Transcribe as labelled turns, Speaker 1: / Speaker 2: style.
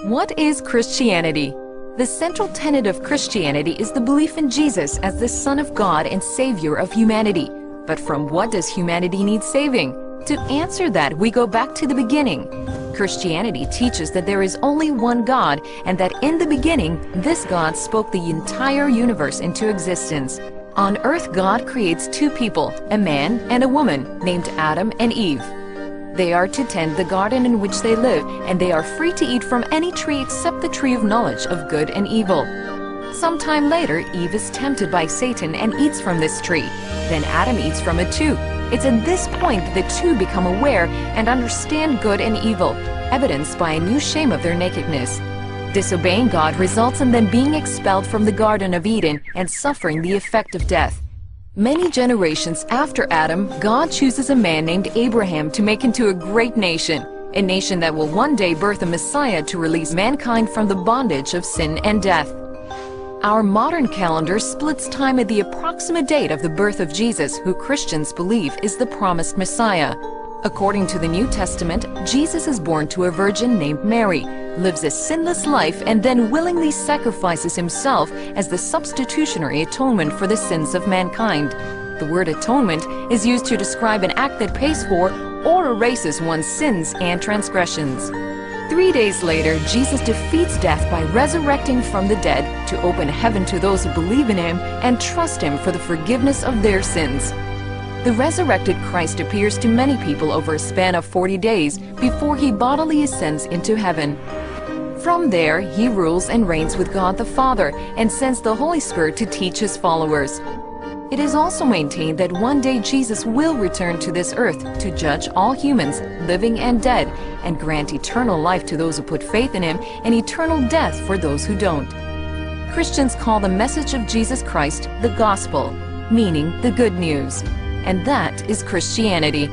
Speaker 1: What is Christianity? The central tenet of Christianity is the belief in Jesus as the Son of God and Savior of humanity. But from what does humanity need saving? To answer that, we go back to the beginning. Christianity teaches that there is only one God, and that in the beginning, this God spoke the entire universe into existence. On earth, God creates two people, a man and a woman, named Adam and Eve. They are to tend the garden in which they live, and they are free to eat from any tree except the tree of knowledge of good and evil. Sometime later, Eve is tempted by Satan and eats from this tree. Then Adam eats from it too. It's at this point that the two become aware and understand good and evil, evidenced by a new shame of their nakedness. Disobeying God results in them being expelled from the Garden of Eden and suffering the effect of death. Many generations after Adam, God chooses a man named Abraham to make into a great nation, a nation that will one day birth a Messiah to release mankind from the bondage of sin and death. Our modern calendar splits time at the approximate date of the birth of Jesus, who Christians believe is the promised Messiah. According to the New Testament, Jesus is born to a virgin named Mary, lives a sinless life, and then willingly sacrifices himself as the substitutionary atonement for the sins of mankind. The word atonement is used to describe an act that pays for or erases one's sins and transgressions. 3 days later, Jesus defeats death by resurrecting from the dead to open heaven to those who believe in him and trust him for the forgiveness of their sins. The resurrected Christ appears to many people over a span of 40 days before he bodily ascends into heaven. From there, he rules and reigns with God the Father and sends the Holy Spirit to teach his followers. It is also maintained that one day Jesus will return to this earth to judge all humans, living and dead, and grant eternal life to those who put faith in him and eternal death for those who don't. Christians call the message of Jesus Christ the gospel, meaning the good news. And that is Christianity.